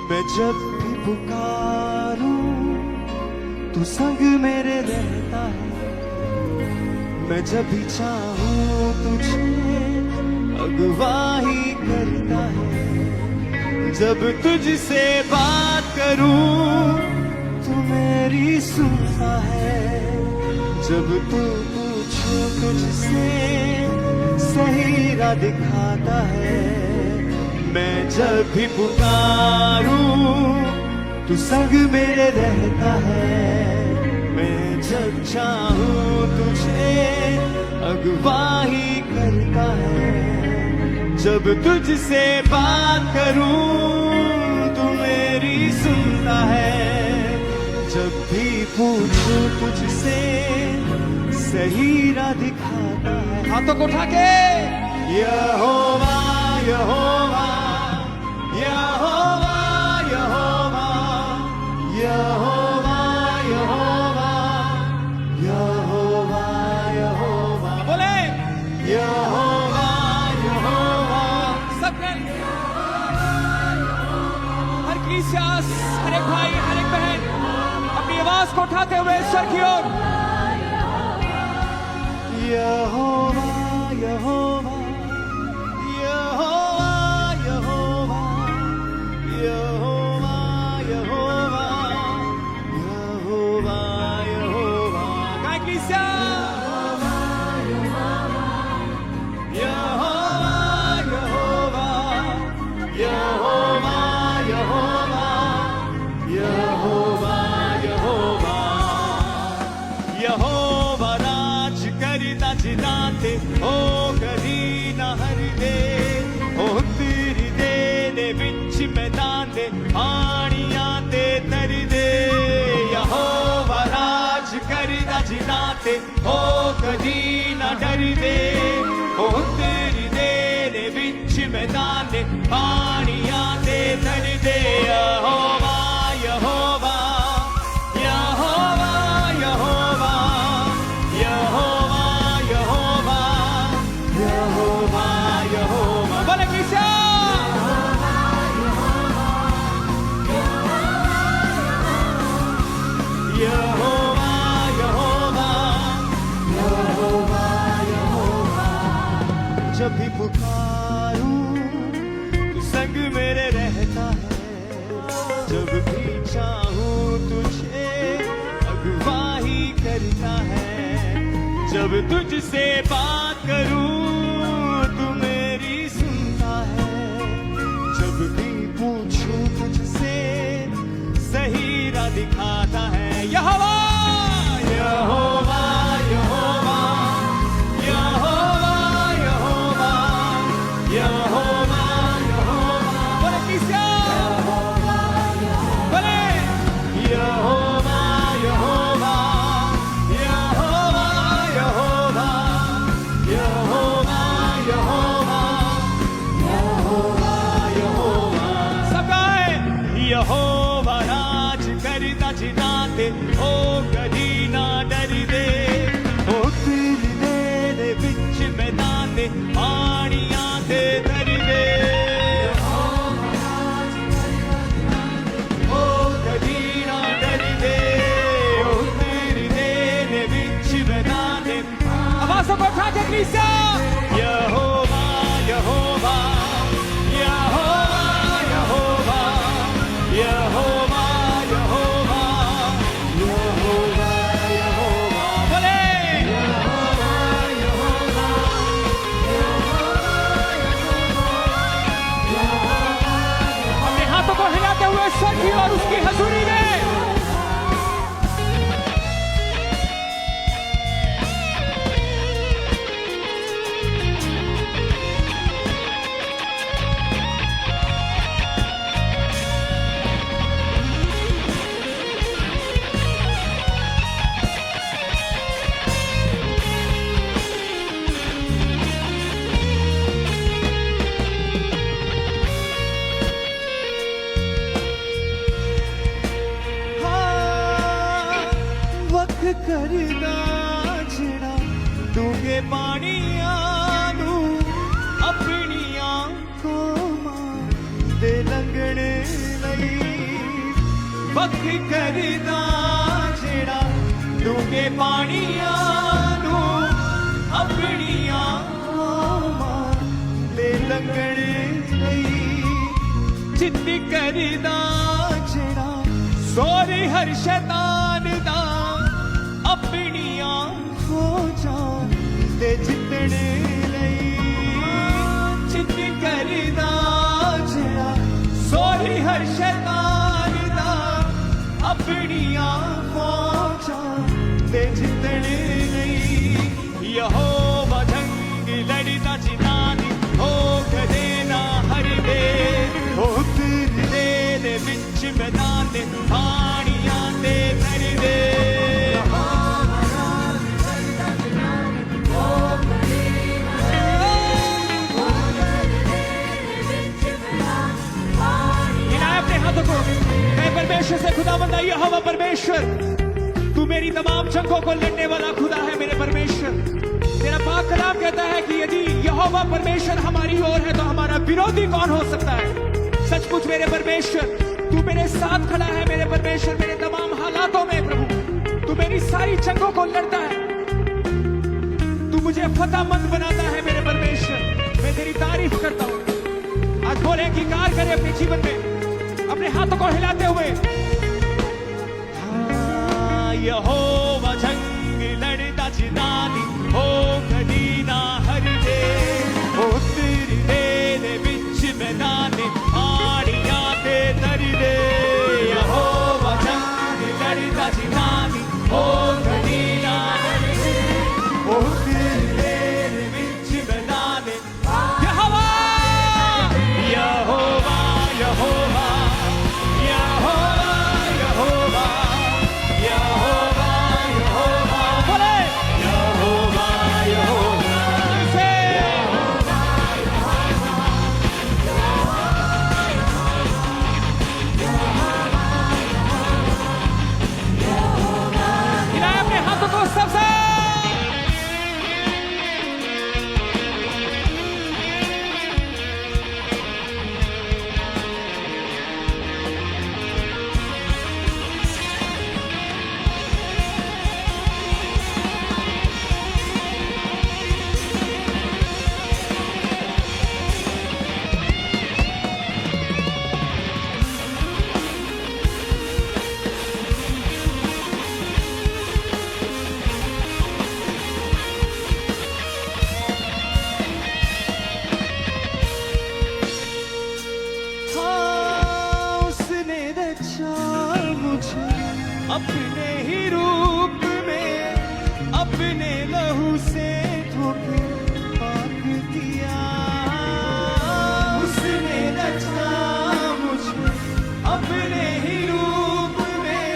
मैं जब भी पुकारूं तू संग मेरे रहता है। मैं जब भी चाहूं तुझे अगवाही करता है। जब तुझसे बात करूं तू मेरी सुनता है। जब तू पूछो तुझसे सही राह दिखाता है। मैं जब भी पुकारूं तू संग मेरे रहता है। मैं जब चाहूं तुझे अगवाही करता है। जब तुझसे बात करूं तू मेरी सुनता है। जब भी पूछूं तुझसे सही राह दिखाता है। हाथों को उठा के यहोवा यहोवा यहोवा यहोवा यहोवा यहोवा यहोवा यहोवा बोले यहोवा यहोवा। सब हर क्रिसमस हर एक भाई हर एक बहन अपनी आवाज को उठाते हुए ईश्वर की ओर यहोवा यहोवा जिनाते ओ कदी न हर दे ओ तेरी दे ने विच मैदान दे पानियां ते तरी दे। यहोवा राज करदा जिनाते ओ कदी न डर दे ओ तेरी दे ने विच मैदान दे पानियां ते तरी दे। यहोवा यहोवा जब भी पुकारूं तू संग मेरे रहता है। जब भी चाहूं तुझे अगवाही करता है। जब तुझसे बात करूं तू मेरी सुनता है। जब भी पूछूं तुझसे सही राह दिखाता है। यहोवा यहोवा यहोवा यहोवा राज करदा जिनाते ओ कदी ना डर दे ओ तेरी दे विच मैदान दे पानियां ते तर दे। ओ कदी ना डर दे ओ तेरी दे विच मैदान दे। आवाज़ों को उठा के क्रिस्या यहोवा यहोवा यहोवा यहोवा यहोवा यहोवा बोले यहोवा अपने हाथों को हिलाते हुए ईश्वर की और उसकी हजूरी में करदा जेड़ा डूंगे पानियां नू अपनी आंखों दे लंघण लई वख करदा जेड़ा डूंगे पानियां नू अपनियां दे लंघण लई जिद्दी करदा जेड़ा सोरी हर शैतान दा अपनियां फौजां दे जितण लई जिद्दी करदा जेड़ा सोरी हर शैतान दा अपनियां फौजां दे जितण लई यहोवा जंग लड़दा जिनानी हो कदे ना हरदे उतरदे दे विच मैदान दे पानियां दे तरदे परमेश्वर से खुदा बंदा यहोवा परमेश्वर तू मेरी तमाम जंगों को लड़ने वाला खुदा है मेरे परमेश्वर। तेरा पाक कलाम कहता है कि यदि यहोवा परमेश्वर हमारी ओर है तो हमारा विरोधी कौन हो सकता है। सचमुच मेरे परमेश्वर तू मेरे साथ खड़ा है मेरे परमेश्वर। मेरे तमाम हालातों में प्रभु तू मेरी सारी जंगों को लड़ता है। तू मुझे फतेहमंद बनाता है मेरे परमेश्वर। मैं तेरी तारीफ करता हूँ। आज बोले कि कार करे अपने जीवन में अपने हाथों को हिलाते हुए यहोवा जंग लड़दा जिनानी हो कदी ना हरदे उतरदे दे विच मैदान पानियां ते तरदे यहोवा जंग लड़दा जिनानी हो कदी ना हरदे उतरदे दे विच मैदान यहोवा यहोवा यहोवा अपने ही रूप में अपने लहू से धोके पाक किया। उसने रचा मुझे अपने ही रूप में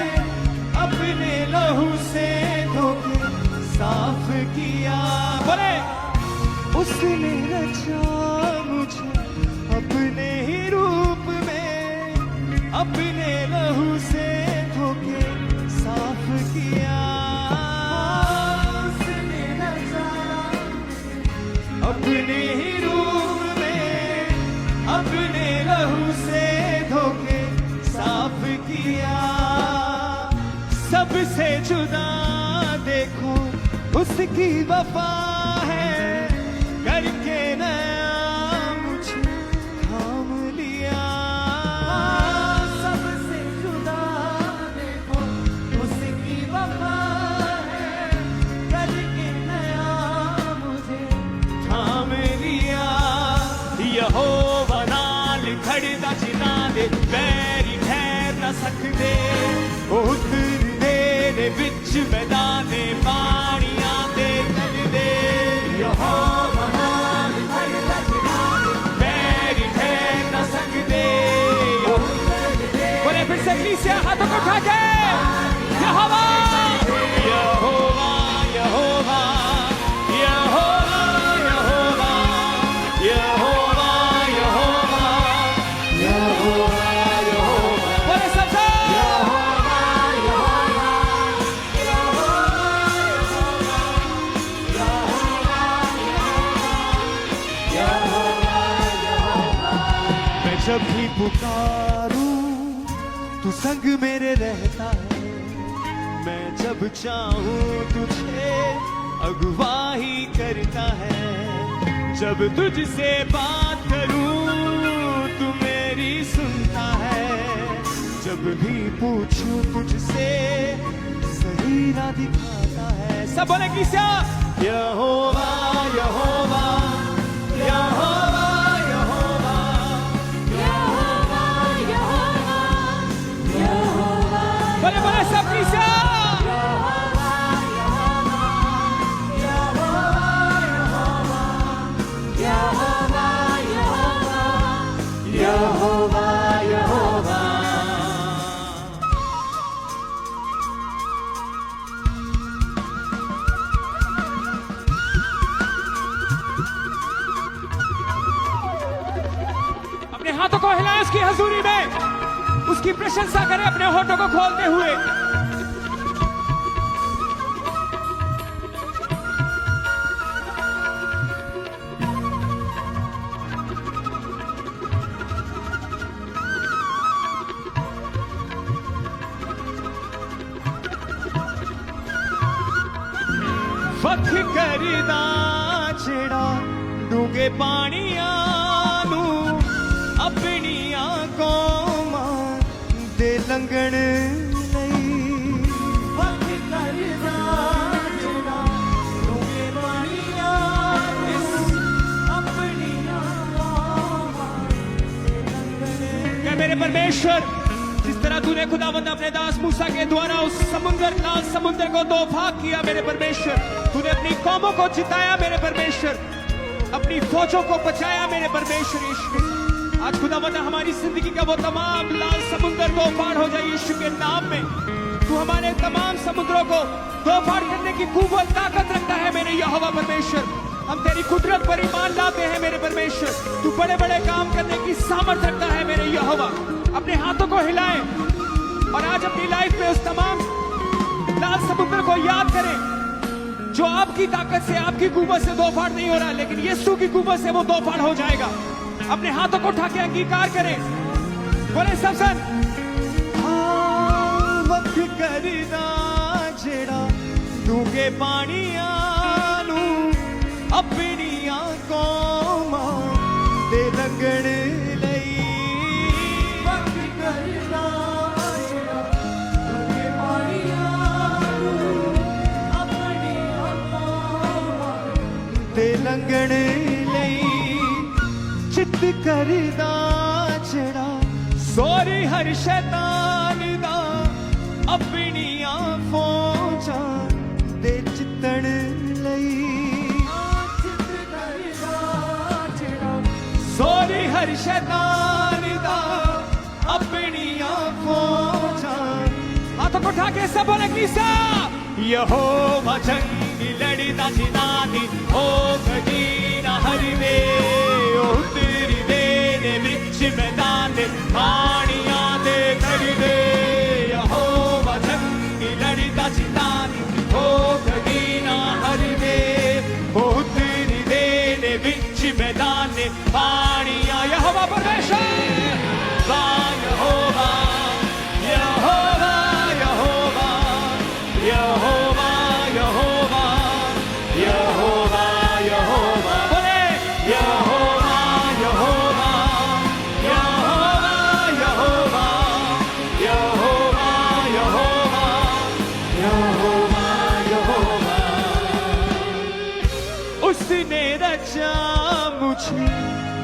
अपने लहू से धोके साफ किया। बोले उसने रचा मुझे अपने ही रूप में अपने लहू से धोके साफ किया। उसने रचा अपने ही रूप में अपने लहू से धोके साफ किया। सबसे जुदा देखो उसकी वफा है करके नया मुझे थाम लिया। सबसे जुदा देखो उसकी वफा है करके नया मुझे थाम लिया। यहोवा नाल खड़दा जिना दे बैरी ठहर न सकदे उतरदे दे विच मैदाने पानियां दे तरदे। यहोवा नाल खड़दा जिना दे बैरी ठहर न सकदे उतरदे। बोले फिर से कलीसिया हाथों को उठा के यहोवा यहोवा यहोवा यहोवा यहोवा यहोवा यहोवा यहोवा यहोवा। बोले सबसे मैं जब भी पुकारूं तू तू संग मेरे रहता है, मैं जब चाहूं तुझे अगुवाही करता है। जब तुझसे बात करूं तू मेरी सुनता है, जब भी पूछूं तुझसे सही राह दिखाता है। सब बोले किसा यहोवा यहोवा यहोवा यहोवा यहोवा यहोवा यहोवा। बोले बोले सब किसा यहोवा यहोवा। अपने हाथों को हिलाएं उसकी हजूरी में, उसकी प्रशंसा करें अपने होठों को खोलते हुए। वख करदा छड़ा डूंगे पानियां नू अपनियां कौमां दे लंघण लई। वख करदा छड़ा डूंगे पानियां अपनियां कौमां दे लंघण। क्या मेरे परमेश्वर, जिस तरह तूने खुदावंद अपने दास मूसा के द्वारा उस समुद्र लाल समुद्र को दो भाग किया मेरे परमेश्वर, तूने अपनी कौमों को जिताया मेरे परमेश्वर, अपनी फौजों को बचाया मेरे परमेश्वर यीशु। आज खुदावंद हमारी जिंदगी का वो तमाम लाल समुद्र दो पार हो जाए यीशु के नाम में। तू हमारे तमाम समुद्रों को दो पार करने की कुव्वत ताकत रखता है मेरे यहोवा परमेश्वर। हम तेरी कुदरत पर ईमान लाते हैं मेरे परमेश्वर। तू बड़े बड़े काम करने की सामर्थ रखता है मेरे यहोवा। अपने हाथों को हिलाएं और आज अपनी लाइफ में उस तमाम लाल समुद्र को याद करें जो आपकी ताकत से, आपकी कुव्वत से दो पार नहीं हो रहा, लेकिन यीशु की कुव्वत से वो दो पार हो जाएगा। अपने हाथों को उठा के अंगीकार करें, बोले सब सन वख करदा जेड़ा डूंगे पानियां नू अपनियां कौमां दे लंघण लई। वख करदा जेड़ा डूंगे पानियां नू अपनियां कौमां दे लंघण लई। चित करदा जेड़ा सोरी हर शैतान दा अपनियां फौजां दे जितण लई। चित करदा जेड़ा सोरी हर शैतान दा अपनियां फौजां। हाथों को उठा के सब बोले किसा यहोवा जंगी लड़दा जिन्हां दी ओ कदी ना हरदे। ओ तेरी दे विच मैदान दे पानियां दे करदे। यहोवा जंगी लड़दा जिन्हां दी ओ कदी ना हरदे। ओ तेरी दे विच मैदान दे पानियां। यहोवा परमेश्वर यहोवा यहोवा यहोवा यहोवा यहोवा यहोवा यहोवा। बोले यहोवा यहोवा यहोवा यहोवा यहोवा यहोवा यहोवा यहोवा। उसने रचा मुझे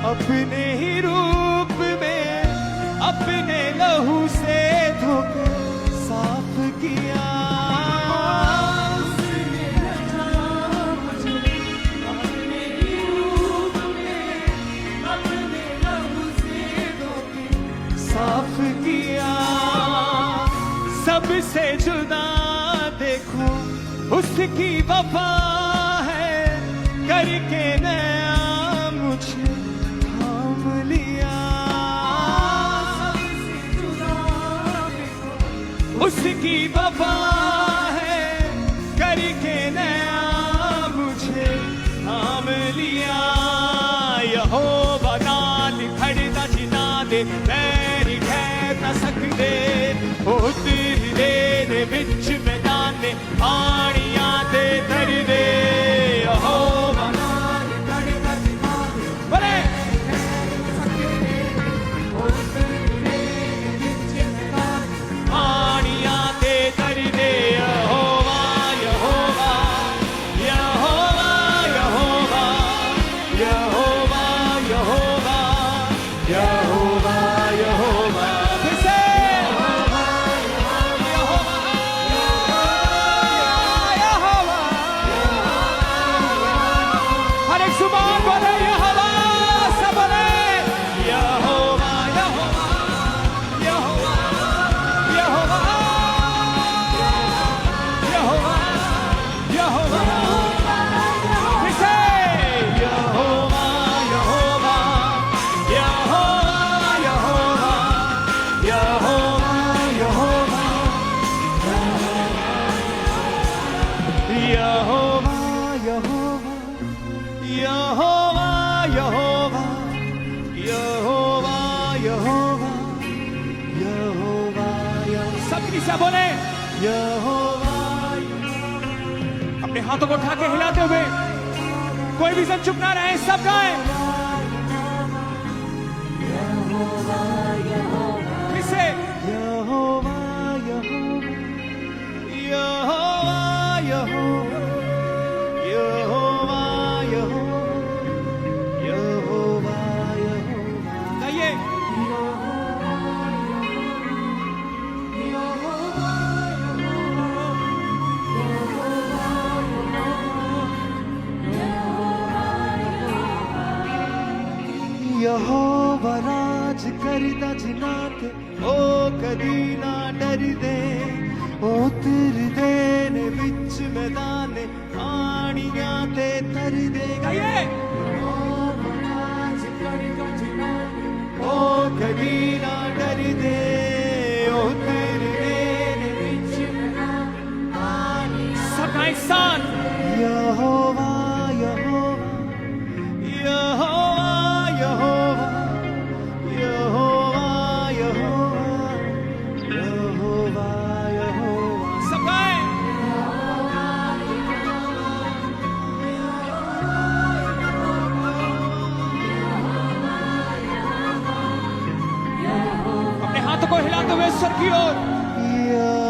अपने ही रूप में, अपने लहू से धोके साफ किया। उसने रचा मुझे अपने ही रूप में, अपने लहू से धोके साफ किया। सबसे जुदा देखो उसकी वफा है, करके नया मुझे थाम लिया। उसकी वफा है, करके नया मुझे थाम लिया। यहोवा नाल खड़दा जिन्हां दे पैर ठहर न सकदे। उतरदे ने विच मैदान ने पानियां ते तरदे यहोवा बोले पानियां ते तरदे यहोवा यहोवा यहोवा यहोवा यहोवा यहोवा यहोवा यहोवा फिर से हर एक जुबान बोले यहोवा सब बोले यहोवा यहोवा यहोवा यहोवा यहोवा यहोवा फिर से यहोवा यहोवा यहोवा यहोवा यहोवा यहोवा यहोवा यहोवा यहोवा यहोवा यहोवा यहोवा यहोवा सबकी से बोले यहोवा अपने हाथों को उठा के हिलाते हुए कोई भी सब चुप ना रहे सब गाए फिर से यहोवा यहोवा यहोवा यहोवा यहोवा यहोवा यहोवा गाइए यहोवा राज करदा जिन्हां ते ओ कदी ना डरदे उतरदे ने विच मैदान ने पानियां ते तरदे गाइए ओ कदी ना डरदे उतरदे ने विच मैदान पानियां सबका एक साथ यहोवा यहोवा यहोवा यहोवा यहोवा यहोवा यहोवा यहोवा सब गाए अपने हाथों को हिलाते हुए सर की ओर